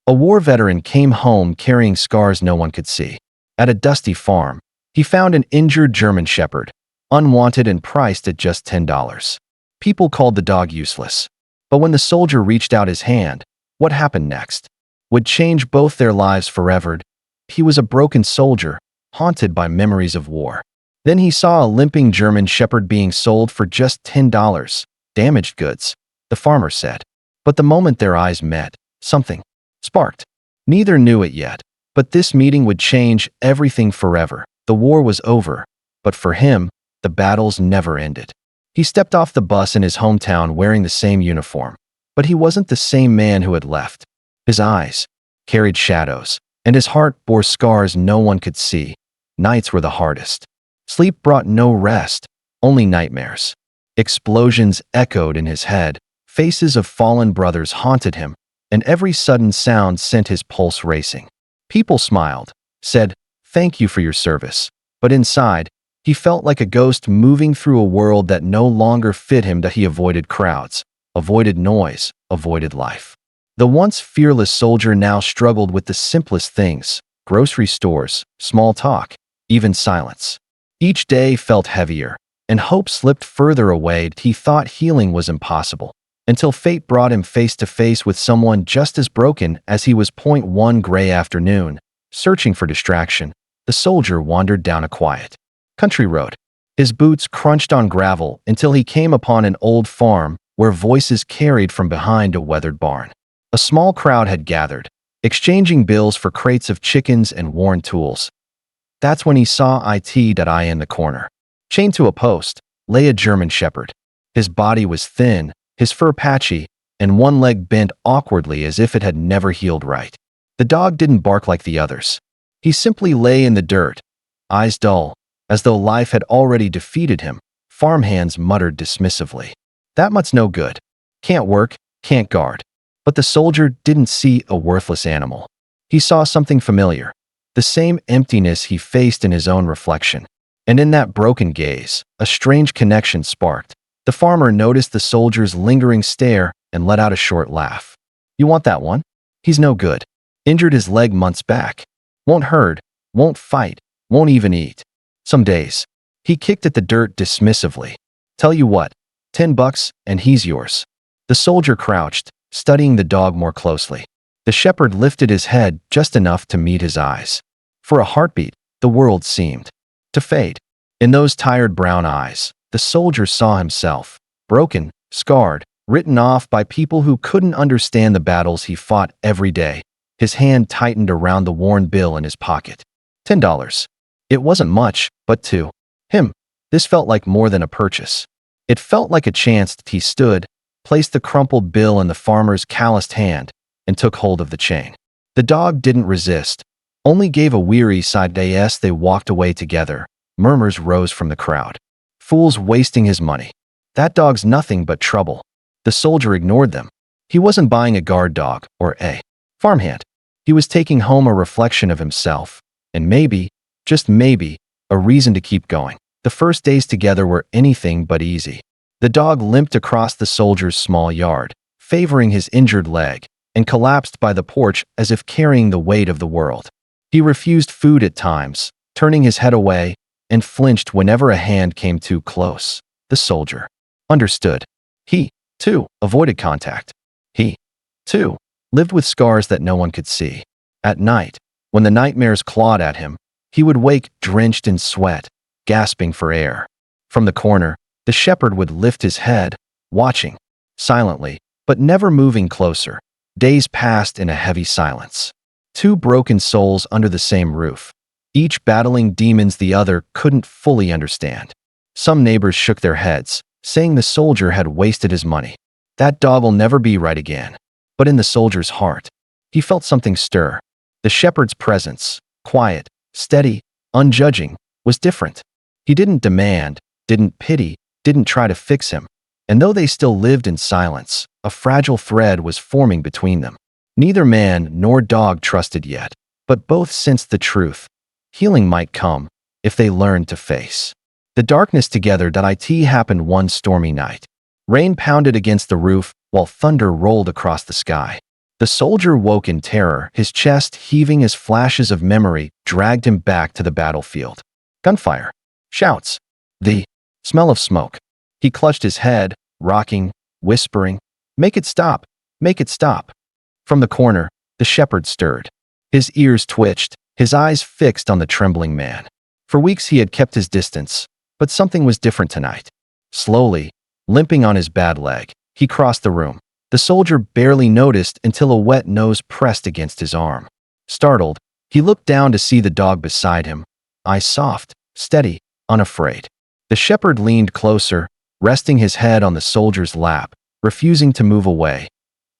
A war veteran came home carrying scars no one could see. At a dusty farm, he found an injured German shepherd, unwanted and priced at just $10. People called the dog useless. But when the soldier reached out his hand, what happened next would change both their lives forever. He was a broken soldier, haunted by memories of war. Then he saw a limping German shepherd being sold for just $10. Damaged goods, the farmer said. But the moment their eyes met, something sparked. Neither knew it yet, but this meeting would change everything forever. The war was over, but for him, the battles never ended. He stepped off the bus in his hometown wearing the same uniform, but he wasn't the same man who had left. His eyes carried shadows, and his heart bore scars no one could see. Nights were the hardest. Sleep brought no rest, only nightmares. Explosions echoed in his head, faces of fallen brothers haunted him, and every sudden sound sent his pulse racing. People smiled, said, "Thank you for your service," but inside, he felt like a ghost moving through a world that no longer fit him. That he avoided crowds, avoided noise, avoided life. The once fearless soldier now struggled with the simplest things: grocery stores, small talk, even silence. Each day felt heavier, and hope slipped further away. He thought healing was impossible, until fate brought him face to face with someone just as broken as he was. One gray afternoon, searching for distraction, the soldier wandered down a quiet country road. His boots crunched on gravel until he came upon an old farm where voices carried from behind a weathered barn. A small crowd had gathered, exchanging bills for crates of chickens and worn tools. That's when he saw it in the corner. Chained to a post, lay a German shepherd. His body was thin, his fur patchy, and one leg bent awkwardly as if it had never healed right. The dog didn't bark like the others. He simply lay in the dirt, eyes dull, as though life had already defeated him. Farmhands muttered dismissively, "That mutt's no good. Can't work, can't guard." But the soldier didn't see a worthless animal. He saw something familiar, the same emptiness he faced in his own reflection. And in that broken gaze, a strange connection sparked. The farmer noticed the soldier's lingering stare and let out a short laugh. "You want that one? He's no good. Injured his leg months back. Won't herd, won't fight, won't even eat. Some days." He kicked at the dirt dismissively. "Tell you what, $10 and he's yours." The soldier crouched, studying the dog more closely. The shepherd lifted his head just enough to meet his eyes. For a heartbeat, the world seemed to fade. In those tired brown eyes, the soldier saw himself, broken, scarred, written off by people who couldn't understand the battles he fought every day. His hand tightened around the worn bill in his pocket. $10. It wasn't much, but to him, this felt like more than a purchase. It felt like a chance. He stood, placed the crumpled bill in the farmer's calloused hand, and took hold of the chain. The dog didn't resist, only gave a weary sigh. As they walked away together, murmurs rose from the crowd. "Fool's wasting his money. That dog's nothing but trouble." The soldier ignored them. He wasn't buying a guard dog or a farmhand. He was taking home a reflection of himself, and maybe, just maybe, a reason to keep going. The first days together were anything but easy. The dog limped across the soldier's small yard, favoring his injured leg, and collapsed by the porch as if carrying the weight of the world. He refused food at times, turning his head away, and flinched whenever a hand came too close. The soldier understood. He, too, avoided contact. He, too, lived with scars that no one could see. At night, when the nightmares clawed at him, he would wake drenched in sweat, gasping for air. From the corner, the shepherd would lift his head, watching, silently, but never moving closer. Days passed in a heavy silence. Two broken souls under the same roof, each battling demons the other couldn't fully understand. Some neighbors shook their heads, saying the soldier had wasted his money. That dog'll never be right again. But in the soldier's heart, he felt something stir. The shepherd's presence, quiet, steady, unjudging, was different. He didn't demand, didn't pity, didn't try to fix him. And though they still lived in silence, a fragile thread was forming between them. Neither man nor dog trusted yet, but both sensed the truth. Healing might come if they learned to face the darkness together. It happened one stormy night. Rain pounded against the roof while thunder rolled across the sky. The soldier woke in terror, his chest heaving as flashes of memory dragged him back to the battlefield. Gunfire. Shouts. The smell of smoke. He clutched his head, rocking, whispering, "Make it stop! Make it stop!" From the corner, the shepherd stirred. His ears twitched, his eyes fixed on the trembling man. For weeks he had kept his distance, but something was different tonight. Slowly, limping on his bad leg, he crossed the room. The soldier barely noticed until a wet nose pressed against his arm. Startled, he looked down to see the dog beside him, eyes soft, steady, unafraid. The shepherd leaned closer, resting his head on the soldier's lap, refusing to move away.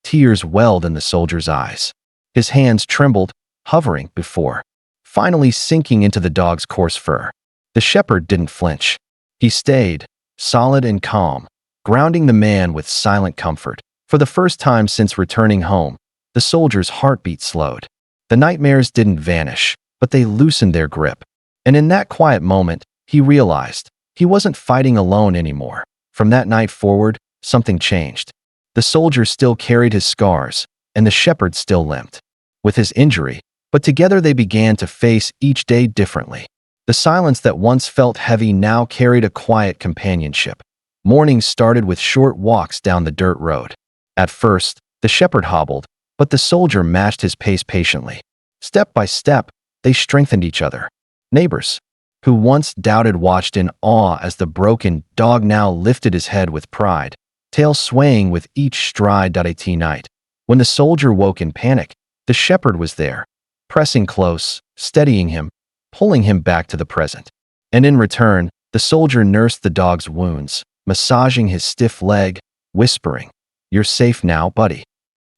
Tears welled in the soldier's eyes. His hands trembled, hovering before, finally sinking into the dog's coarse fur. The shepherd didn't flinch. He stayed, solid and calm, grounding the man with silent comfort. For the first time since returning home, the soldier's heartbeat slowed. The nightmares didn't vanish, but they loosened their grip. And in that quiet moment, he realized he wasn't fighting alone anymore. From that night forward, something changed. The soldier still carried his scars, and the shepherd still limped with his injury, but together they began to face each day differently. The silence that once felt heavy now carried a quiet companionship. Mornings started with short walks down the dirt road. At first, the shepherd hobbled, but the soldier matched his pace patiently. Step by step, they strengthened each other. Neighbors, who once doubted, watched in awe as the broken dog now lifted his head with pride, tail swaying with each stride. At night, when the soldier woke in panic, the shepherd was there, pressing close, steadying him, pulling him back to the present. And in return, the soldier nursed the dog's wounds, massaging his stiff leg, whispering, "You're safe now, buddy."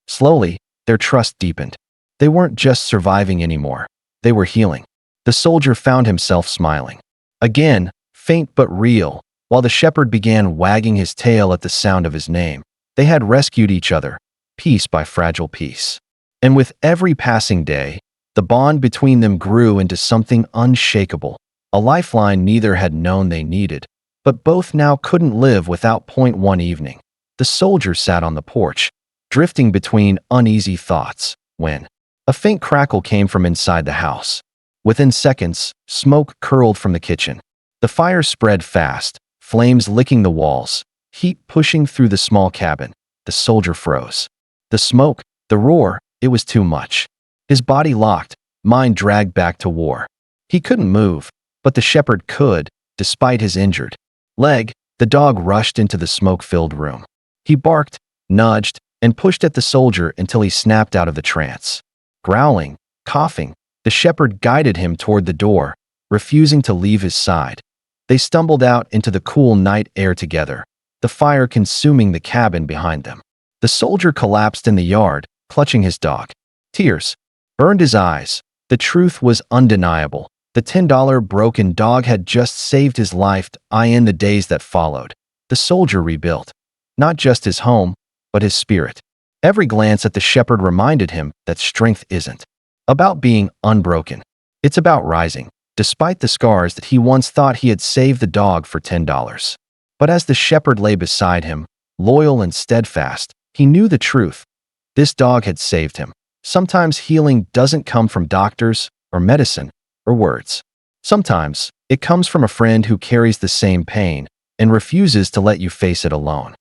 Slowly, their trust deepened. They weren't just surviving anymore. They were healing. The soldier found himself smiling. Again, faint but real, while the shepherd began wagging his tail at the sound of his name. They had rescued each other, piece by fragile piece. And with every passing day, the bond between them grew into something unshakable, a lifeline neither had known they needed, but both now couldn't live without. One evening, the soldier sat on the porch, drifting between uneasy thoughts, when a faint crackle came from inside the house. Within seconds, smoke curled from the kitchen. The fire spread fast, flames licking the walls, heat pushing through the small cabin. The soldier froze. The smoke, the roar, it was too much. His body locked, mind dragged back to war. He couldn't move, but the shepherd could, despite his injured leg. The dog rushed into the smoke-filled room. He barked, nudged, and pushed at the soldier until he snapped out of the trance. Growling, coughing, the shepherd guided him toward the door, refusing to leave his side. They stumbled out into the cool night air together, the fire consuming the cabin behind them. The soldier collapsed in the yard, clutching his dog. Tears burned his eyes. The truth was undeniable. The $10 broken dog had just saved his life. In the days that followed, the soldier rebuilt, not just his home, but his spirit. Every glance at the shepherd reminded him that strength isn't about being unbroken. It's about rising, despite the scars that he once thought he had saved the dog for $10. But as the shepherd lay beside him, loyal and steadfast, he knew the truth. This dog had saved him. Sometimes healing doesn't come from doctors or medicine or words. Sometimes it comes from a friend who carries the same pain and refuses to let you face it alone.